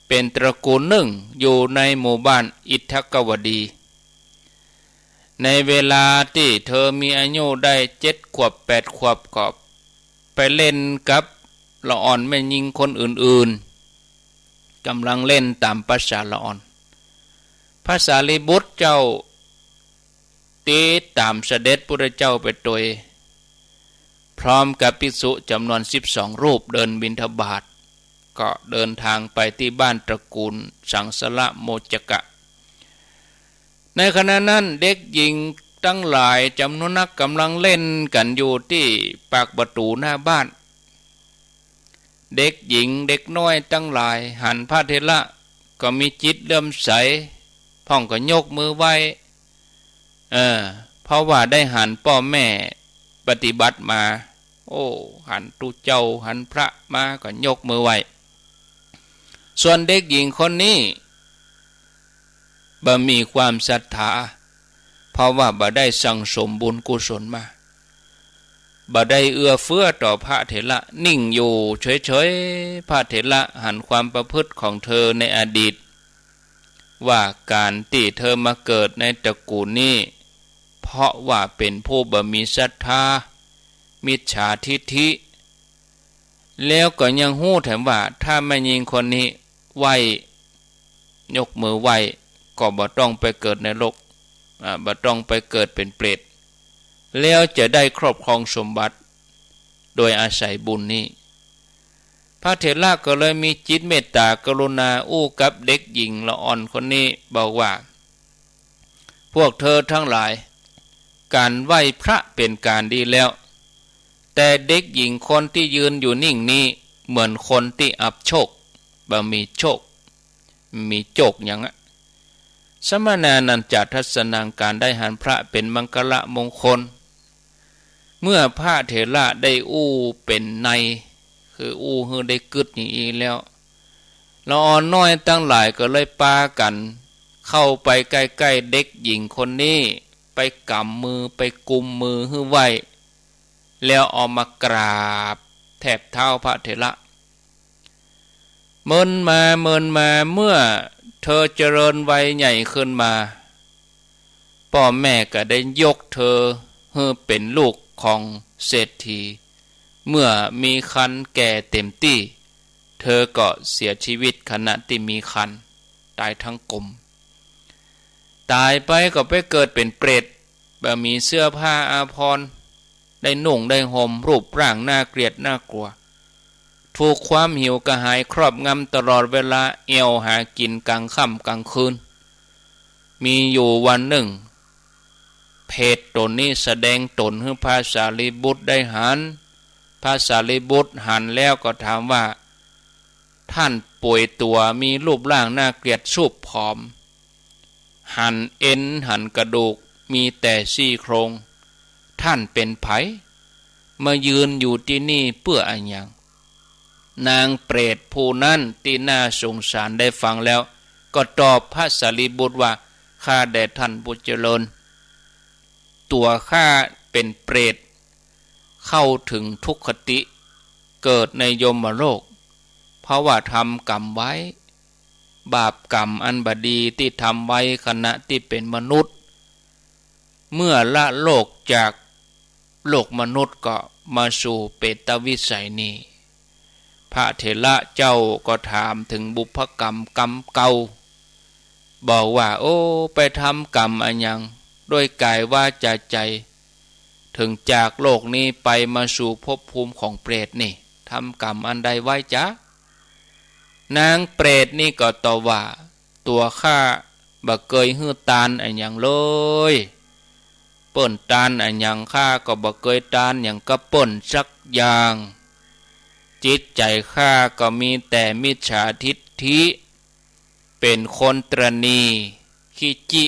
เป็นตระกูลหนึ่งอยู่ในหมู่บ้านอิทธกวดีในเวลาที่เธอมีอายุได้7 ขวบ 8 ขวบก็ไปเล่นกับละอ่อนแม่ยิงคนอื่นๆกำลังเล่นตามภาษาละอ่อนพระสารีบุตรเจ้าติดตามเสด็จพุทธเจ้าไปโดยพร้อมกับภิกษุจำนวน12 รูปเดินบิณฑบาตก็เดินทางไปที่บ้านตระกูลสังสละโมจกะในขณะนั้นเด็กหญิงตั้งหลายจำนวนนักกำลังเล่นกันอยู่ที่ปากประตูหน้าบ้านเด็กหญิงเด็กน้อยตั้งหลายหันพระเถระก็มีจิตเลื่อมใสพ่องก็ยกมือไหว้เพราะว่าได้หันพ่อแม่ปฏิบัติมาโอ้หันตุเจ้าหันพระมาก็ยกมือไหว้ส่วนเด็กหญิงคนนี้บ่มีความศรัทธาเพราะว่าบ่ได้สั่งสมบุญกุศลมาบ่ได้เอื้อเฟื้อต่อพระเถระนิ่งอยู่เฉยๆพระเถระหันความประพฤติของเธอในอดีตว่าการที่เธอมาเกิดในตระกูลนี้เพราะว่าเป็นผู้บ่มีศรัทธามิจฉาทิฐิแล้วก็ยังหู้แถมว่าถ้าแม่หญิงคนนี้ไหวยกมือไหวก็บ่ต้องไปเกิดในโลกบ่ต้องไปเกิดเป็นเปรตแล้วจะได้ครอบครองสมบัติโดยอาศัยบุญนี้พระเถระก็เลยมีจิตเมตตากรุณาอู้กับเด็กหญิงละอ่อนคนนี้บอกว่าพวกเธอทั้งหลายการไหว้พระเป็นการดีแล้วแต่เด็กหญิงคนที่ยืนอยู่นิ่งนี้เหมือนคนที่อับโชคบ่มีโชคมีโจกอย่างนั้นสมณานันจะทัศนังการได้หันพระเป็นมังคละมงคลเมื่อพระเถระได้อู้เป็นในคืออู้ฮือได้กึดอย่างนี้แล้วละอ่อนน้อยตั้งหลายก็เลยปากันเข้าไปใกล้ๆเด็กหญิงคนนี้ไปกำมือไปกุมมือฮือไว้แล้วเอามากราบแทบเท้าพระเถระเมินมาเมื่อเธอเจริญวัยใหญ่ขึ้นมาพ่อแม่ก็ได้ยกเธอให้เป็นลูกของเศรษฐีเมื่อมีคันแก่เต็มที่เธอก็เสียชีวิตขณะที่มีคันตายทั้งกลมตายไปก็ไปเกิดเป็นเปรตบ่มีเสื้อผ้าอาภรณ์ได้นุ่งได้ห่มรูปร่างน่าเกลียดน่ากลัวถูกความหิวกระหายครอบงำตลอดเวลาเอวหากินกลางค่ำกลางคืนมีอยู่วันหนึ่งเพศตนนี้แสดงตนให้พระสารีบุตรได้หันพระสารีบุตรหันแล้วก็ถามว่าท่านป่วยตัวมีรูปร่างน่าเกลียดสูบผอมหันเอ็นหันกระดูกมีแต่ซี่โครงท่านเป็นไผมายืนอยู่ที่นี่เพื่ออะไรอย่างนางเปรตผู้นั้นที่น่าสงสารได้ฟังแล้วก็ตอบพระสารีบุตรว่าข้าแด่ท่านผู้เจริญตัวข้าเป็นเปรตเข้าถึงทุกขติเกิดในยมโลกเพราะว่าทำกรรมไว้บาปกรรมอันบดีที่ทำไว้ขณะที่เป็นมนุษย์เมื่อละโลกจากโลกมนุษย์ก็มาสู่เปตวิสัยนี้พระเถระเจ้าก็ถามถึงบุพกรรมกรรมเก่าบอกว่าโอ้ไปทำกรรมอันยังด้วยกายวาจาใจถึงจากโลกนี้ไปมาสู่ภพภูมิของเปรตนี่ทำกรรมอันใดไว้จ๊ะนางเปรตนี่ก็ตอบว่าตัวข้าบ่เคยฮื้อตานอันยังเลย เปิ้นตานอันยังข้าก็บ่เคยตานอย่างกระเปิ้นสักอย่างจิตใจข้าก็มีแต่มิจฉาทิฏฐิเป็นคนตรณีขี้จิ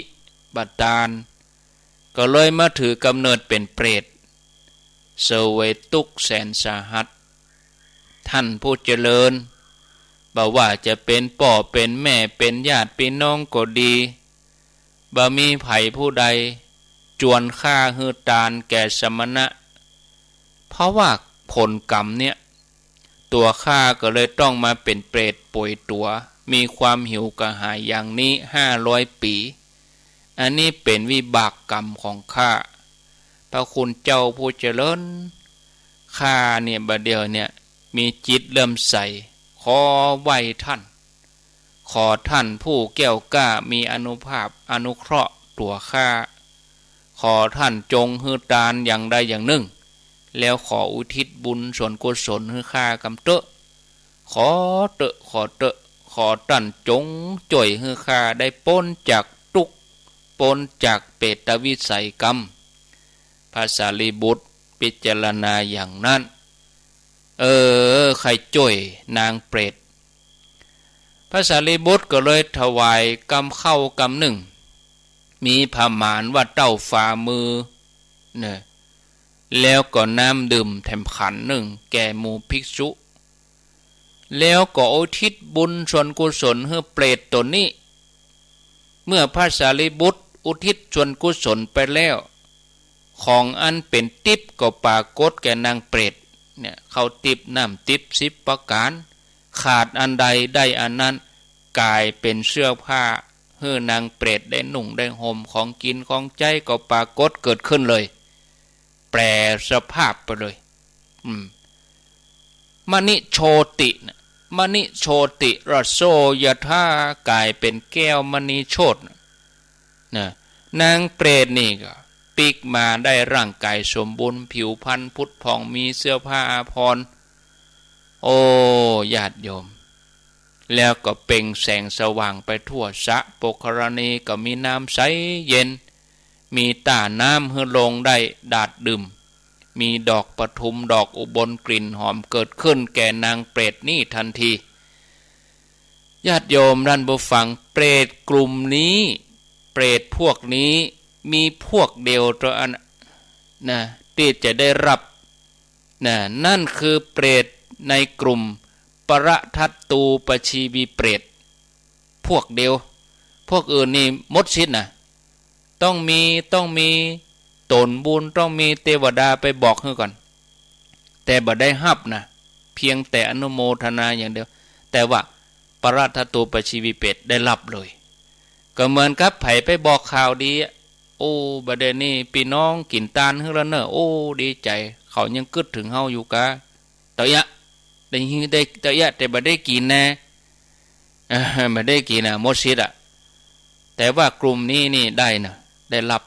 บัดดาลก็เลยมาถือกำเนิดเป็นเปรตเสวยทุกข์แสนสาหัสท่านผู้เจริญบ่ว่าจะเป็นพ่อเป็นแม่เป็นญาติพี่น้องก็ดีบ่มีไผผู้ใดจวนฆ่าฮือตานแก่สมณะเพราะว่าผลกรรมเนี่ยตัวข้าก็เลยต้องมาเป็นเปรตป่วยตัวมีความหิวกระหายอย่างนี้500 ปีอันนี้เป็นวิบากกรรมของข้าพระคุณเจ้าผู้เจริญข้าเนี่ยบัดเดียวเนี่ยมีจิตเริ่มใสขอไหวท่านขอท่านผู้แก้วกล้ามีอานุภาพอนุเคราะห์ตัวข้าขอท่านจงฮือตานอย่างใดอย่างหนึ่งแล้วขออุทิศบุญส่วนกุศลให้ข้ากำเตอะขอเตอะขอเตอะขอท่านจงจ่วยให้ข้าได้พ้นจากทุกข์พ้นจากเปตวิสัยกรรมพระสารีบุตรพิจารณาอย่างนั้นใครจ่วยนางเปรตพระสารีบุตรก็เลยถวายกำเข้ากำหนึ่งมีพามานว่าเต้าฝ่ามือเนี่ยแล้วก็น้ำดื่มแถมขันหนึ่งแก่หมู่ภิกษุแล้วก็อุทิศบุญส่วนกุศลให้เปรตตนนี้เมื่อพระสารีบุตรอุทิศส่วนกุศลไปแล้วของอันเป็นทิพย์ก็ปรากฏแก่นางเปรตเนี่ยเขาทิพย์น้ำทิพย์10 ประการขาดอันใดได้อันนั้นกลายเป็นเสื้อผ้าให้นางเปรตได้นุ่งได้ห่มของกินของใจก็ปรากฏเกิดขึ้นเลยแปรสภาพไปเลยมณิโชติมณิโชติรโสยถากลายเป็นแก้วมณีโชตนะนางเปรตนี่ก็ปีกมาได้ร่างกายสมบูรณ์ผิวพรรณพุทธผ่องมีเสื้อผ้าอาภรณ์โอ้ญาติโยมแล้วก็เปล่งแสงสว่างไปทั่วสระโปกรณีก็มีน้ำใสเย็นมีตาน้ำให้ลงได้ดาดดื่มมีดอกปทุมดอกอุบลกลิ่นหอมเกิดขึ้นแก่นางเปรตนี่ทันทีญาติโยมท่านผู้ฟังเปรตกลุ่มนี้เปรตพวกนี้มีพวกเดียวตัวอันนะที่จะได้รับนั่นคือเปรตในกลุ่มปรทัตตูปชีวีเปรตพวกเดียวพวกอื่นนี่หมดสิ้นนะต้องมีตนบุญต้องมีเทวดาไปบอกให้ก่อนแต่บ่ได้ฮับนะเพียงแต่อนุโมทนาอย่างเดียวแต่ว่าปรทัตตูปชีวีเปรตได้รับเลยก็เหมือนกับไผไปบอกข่าวดีโอ้บัดเดี๋ยวนี้พี่น้องกินตาลให้แล้วเนอะโอ้ดีใจเขายังกึดถึงเฮาอยู่กะตะยะได้ตะยะแต่บ่ได้กินแน่บ่ได้กินหมดสิทธิ์แต่ว่ากลุ่มนี้นี่ได้นะได้รับ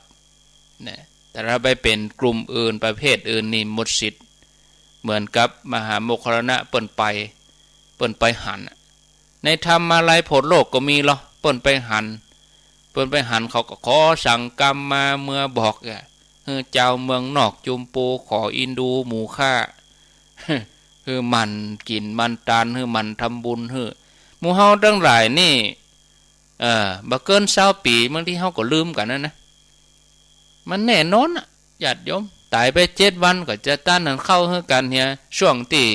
นะแต่ถ้าไปเป็นกลุ่มอื่นประเภทอื่นนี่หมดสิทธิ์เหมือนกับมหาโมคคัลลานะเปิ้นไปหันในธรรมาลัยผลโลกก็มีหรอเปิ้นไปหันเขาก็ขอสั่งกรรมมาเมื่อบอกเจ้าเมืองนอกจุมปูขออินดูหมูฆ่าคือมันกินมันตานคือมันทำบุญคือหมู่เฮาทั้งหลายนี่บ่เกิน20 ปีบางทีเฮาก็ลืมกันนะมันแน่นอนญาติโยมตายไป7 วันก็จะต้านนั้นเข้าให้กันเฮียช่วงที่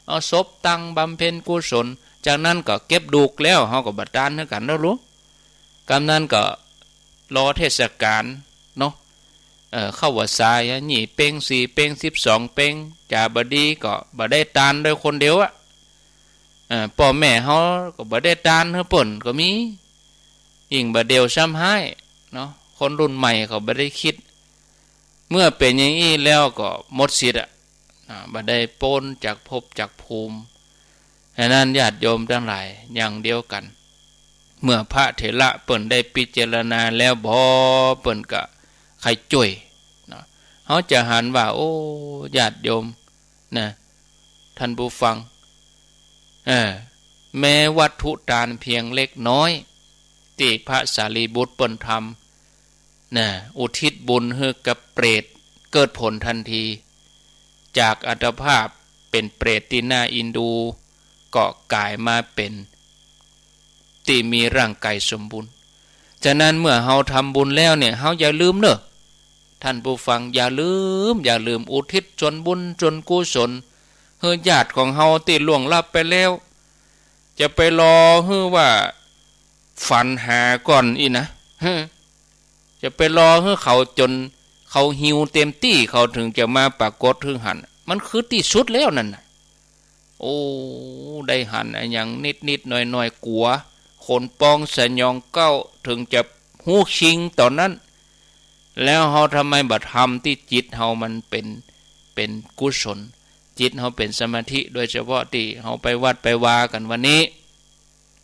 เอาศพตั้งบำเพ็ญกุศลจากนั้นก็เก็บดูกแล้วเฮาก็บ่ต้านให้กันแล้วรู้กำนั้นก็รอเทศกาลเนาะเข้าว่าสายนี่เป้ง4 เป้ง12 เป้งจ่าบดีก็บ่ได้ตานด้วยคนเดียวพ่อแม่เฮาก็บ่ได้ตานเฮาป่นก็มียิ่งบ่เดียวซ้ำให้เนาะคนรุ่นใหม่เขาบ่ได้คิดเมื่อเป็นอย่างนี้แล้วก็หมดสิทธิ์บ่ได้พ้นจากภพจากภูมิฉะนั้นญาติโยมทั้งหลายอย่างเดียวกันเมื่อพระเถระเปิ้นได้พิจารณาแล้วบ่เปิ้นก็ใครจ่วยนะเฮาจะหันว่าโอ้ญาติโยมนะท่านผู้ฟังแม้วัตถุทานเพียงเล็กน้อยที่พระสารีบุตรเปิ้นท นะอุทิศบุญให้กับเปรตเกิดผลทันที จากอัตภาพเป็นเปรตที่น่าอินดูก็กลายมาเป็นที่มีร่างกายสมบูรณ์ฉะนั้นเมื่อเฮาทำบุญแล้วเนี่ยเฮาอย่าลืมเนอะท่านผู้ฟังอย่าลืมอุทิศส่วนบุญส่วนกุศลให้ญาติของเฮาที่ล่วงลับไปแล้วจะไปรอให้ว่าฝันหาก่อนอีนะจะไปรอให้เขาจนเขาหิวเต็มที่เขาถึงจะมาปรากฏถึงหันมันคือที่สุดแล้วนั่นน่ะโอ้ได้หันอย่างนิดหน่อยกลัวคนปองสยองเก้าถึงจะหู้ชิงตอนนั้นแล้วเฮาทำไมบัดทำที่จิตเฮามันเป็นกุศลจิตเฮาเป็นสมาธิโดยเฉพาะที่เฮาไปวัดไปวากันวันนี้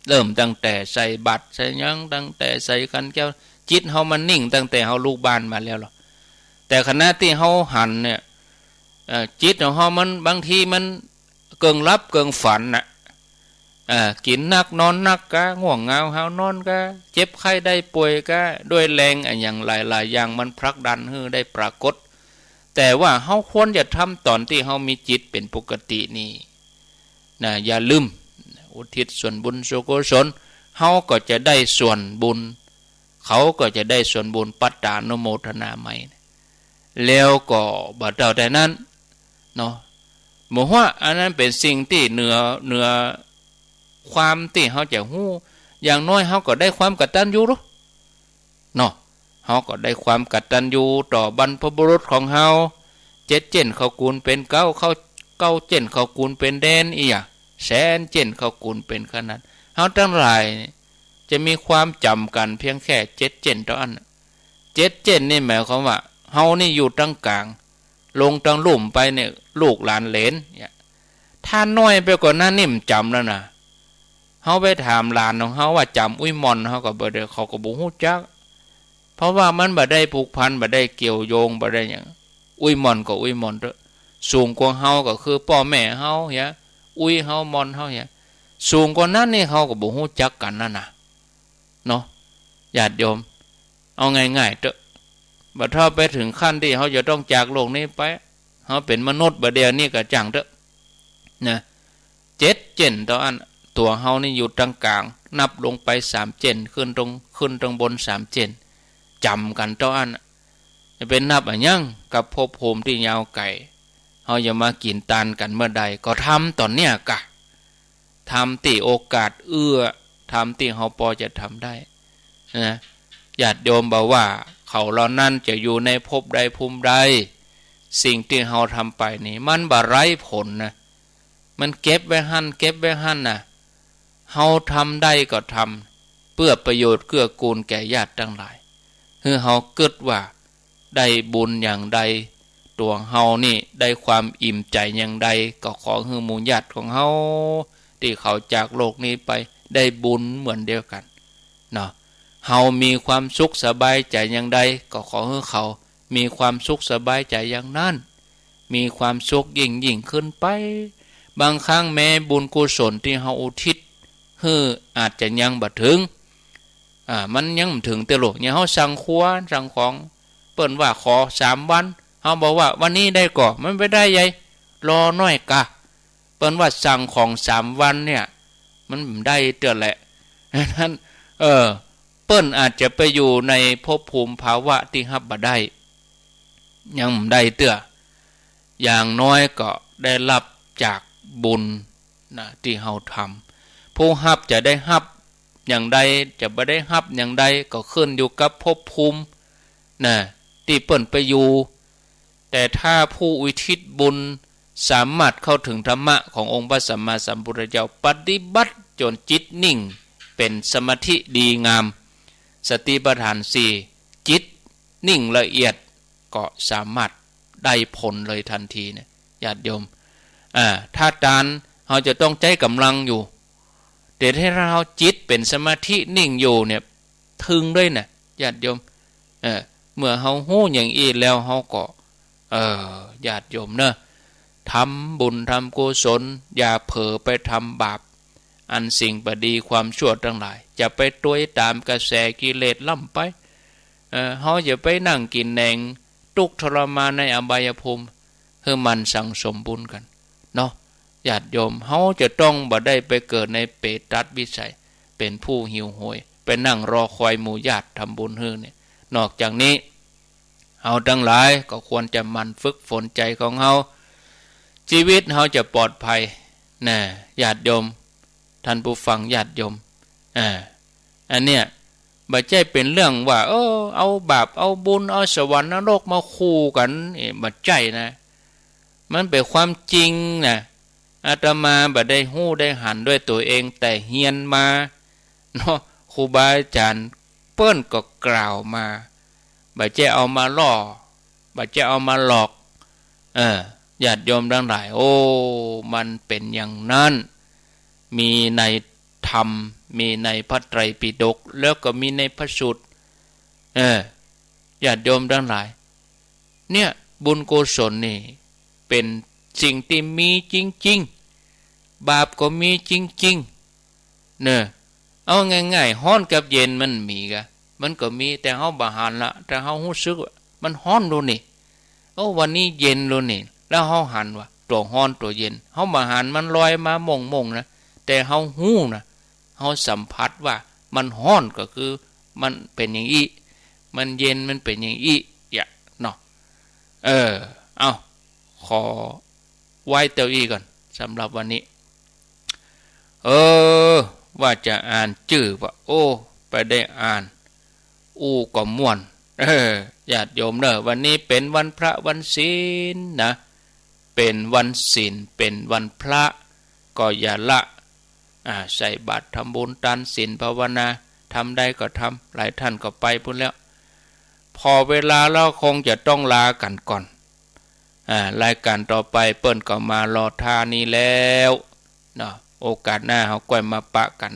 เริ่มตั้งแต่ใส่บัตรใส่ยังตั้งแต่ใส่คันแก้วจิตเฮามันนิ่งตั้งแต่เฮาลูกบ้านมาแล้วหรอแต่ขณะที่เฮาหันเนี่ยจิตของเฮามันบางทีมันเกิงรับเกิงฝันน่ะกินนักนอนนักกะง่วงเหงาหาวนอนกะเจ็บไข้ได้ป่วยกะด้วยแรงอย่างหลายอย่างมันผลักดันให้ได้ปรากฏแต่ว่าเฮาควรจะทำตอนที่เฮามีจิตเป็นปกตินี่นะอย่าลืมอุทิศส่วนบุญส่วนกุศลเฮาก็จะได้ส่วนบุญเขาก็จะได้ส่วนบุญปัตตานุโมทนาใหม่แล้วก็บ่เท่าแต่นั้นเนาะหมู่ว่าอันนั้นเป็นสิ่งที่เหนือความที่เฮาจะฮู้อย่างน้อยเฮาก็ได้ความกตัญญูรู้เนาะเฮาก็ได้ความกตัญญูต่อบรรพบุรุษของเฮา7 เจ็ดเขากูลเป็น9เขา9 เจ็ดเขากูลเป็นแดนอีหยังแสนเจ็ดเขากูลเป็นขนาดเฮาทั้งหลายจะมีความจำกันเพียงแค่7 เจ็ดต่ออัน7 เจ็ดนี่หมายความว่าเฮานี่อยู่ตรงกลางลงทางลุ่มไปเนี่ยลูกหลานเหลนเนี่ยถ้าน้อยไปกว่านั้นนี่มันจำแล้วนะเฮาไปถามหลานของเฮาว่าจำอุ้ยมอนเฮาก็บ่ได้เขาก็บ่ฮู้จักเพราะว่ามันบ่ได้ผูกพันบ่ได้เกี่ยวโยงบ่ได้หยังอุ้ยมอนก็อุ้ยมอนเด้อสูงกว่าเฮาก็คือพ่อแม่เฮาเฮียอุ้ยเฮามอนเฮาเฮียสูงกว่านั้นนี่เฮาก็บ่ฮู้จักกันนั่นน่ะเนาะญาติโยมเอาง่ายๆเด้อบัดถ้าไปถึงขั้นที่เฮาจะต้องจากโลกนี้ไปเฮาเป็นมนุษย์บัดเดี๋ยวนี้ก็จังเด้อนะ7 เจ็ดต่ออันตัวเฮานี่อยู่ตรงกลางนับลงไป3 เจ็ดขึ้นตรงบน3 เจ็ดจำกันต่ออันจะเป็นนับอันยังกับภพภูมิที่ยาวไกลเฮาอย่ามากินตานกันเมื่อใดก็ทำตอนเนี้ยกะทำที่โอกาสเอื้อทำที่เฮาพอจะทำได้นะญาติโยมบอกว่าเขาเหล่านั้นจะอยู่ในภพใดภูมิใดสิ่งที่เฮาทำไปนี่มันบ่ไร้ผลนะมันเก็บไว้หั่นนะเฮาทำได้ก็ทำเพื่อประโยชน์เกื้อกูลแก่ญาติทั้งหลายคือเฮาเกิดว่าได้บุญอย่างใดตัวเฮานี่ได้ความอิ่มใจอย่างใดก็ขอให้หมู่ญาติของเฮาที่เขาจากโลกนี้ไปได้บุญเหมือนเดียวกันเนาะเฮามีความสุขสบายใจอย่างใดก็ขอให้เขามีความสุขสบายใจอย่างนั้นมีความสุขยิ่งขึ้นไปบางครั้งแม้บุญกุศลที่เฮาอุทิศอาจจะยังบ่ถึงมันยังบ่ถึงแต่โลกเนี่ยเฮาสั่งครัวสั่งของเปิ้นว่าขอ3 วันเฮาบอกว่าวันนี้ได้ก่อมันไม่ได้ใหญ่รอน้อยกะเปิ้นว่าสั่งของ3 วันเนี่ยมันได้เตือแหละนั้นเปิ้นอาจจะไปอยู่ในภพภูมิภาวะที่รับบ่ได้ยังได้เตืออย่างน้อยก็ได้รับจากบุญนะที่เฮาทำผู้รับจะได้รับอย่างใดจะบ่ได้รับอย่างใดก็ขึ้นอยู่กับภพภูมินะที่เปิ้นไปอยู่แต่ถ้าผู้อุทิศบุญสามารถเข้าถึงธรรมะขององค์พระสัมมาสัมพุทธเจ้าปฏิบัติจนจิตนิ่งเป็นสมาธิดีงามสติปัฏฐาน4จิตนิ่งละเอียดก็สามารถได้ผลเลยทันทีนะญาติโยมถ้าตานเราจะต้องใจกำลังอยู่แต่ถ้าเราจิตเป็นสมาธินิ่งอยู่เนี่ยถึงด้วยนะญาติโยมเมื่อเราหู้อย่างอีแล้วเราก็ญาติโยมเนอะทำบุญทำกุศลอย่าเผลอไปทำบาปอันสิ่งบดีความชั่วทั้งหลายจะไปต้วยตามกระแสกิเลสล่ำไป เฮาอย่าไปนั่งกินแหนงทุกข์ทรมานในอบายภูมิเพื่อมันสั่งสมบุญกันเนาะญาติโยมเฮาจะต้องบ่ได้ไปเกิดในเปตัสวิสัยเป็นผู้หิวโหยไปนั่งรอคอยหมู่ญาติทำบุญฮื้อเนี่ยนอกจากนี้เฮาทั้งหลายก็ควรจะมันฝึกฝนใจของเฮาชีวิตเฮาจะปลอดภัยนะญาติโยมท่านผู้ฟังญาติโยมอันเนี้ยบ่ใช่เป็นเรื่องว่าเอาบาปเอาบุญเอาสวรรค์นรกมาคู่กันบ่ใช่นะมันเป็นความจริงนะอาตมาบ่ได้ฮู้ได้หันด้วยตัวเองแต่เฮียนมาเนาะครูบาอาจารย์เปิ้นก็กล่าวมาบ่ใช่เอามาล่อบ่ใช่เอามาหลอกญาติโยมทั้งหลายมันเป็นอย่างนั้นมีในธรรมมีในพระไตรปิฎกแล้วก็มีในพระสูตรญาติโยมทั้งหลายเนี่ยบุญกุศลนี่เป็นสิ่งที่มีจริงๆบาปก็มีจริงๆเนี่ยเอาง่ายๆฮ้อนกับเย็นมันมีกะมันก็มีแต่เฮาบ่หันละแต่เฮารู้สึกว่ามันฮ้อนโลนี่วันนี้เย็นโลนี่แล้วเฮาหันว่าตัวฮ้อนตัวเย็นเฮาบ่หันมันลอยมามงๆนะแต่เฮาฮู้นะเฮาสัมผัสว่ามันฮ้อนก็คือมันเป็นอย่างอี้มันเย็นมันเป็นอย่างอี้เนาะเอาขอไว้เต้าอี้ก่อนสำหรับวันนี้ว่าจะอ่านชื่อว่าไปได้อ่านก็ม่วนญาติโยมเนอะวันนี้เป็นวันพระวันศีลนะเป็นวันศีลเป็นวันพระก็อย่าละใส่บาตรทำบุญทานศีลภาวนาทำได้ก็ทำหลายท่านก็ไปพุ่นแล้วพอเวลาแล้วคงจะต้องลากันก่อนรายการต่อไปเปิ้นก็มารอท่านี้แล้วเนาะโอกาสหน้าเฮาก้อยมาปะกัน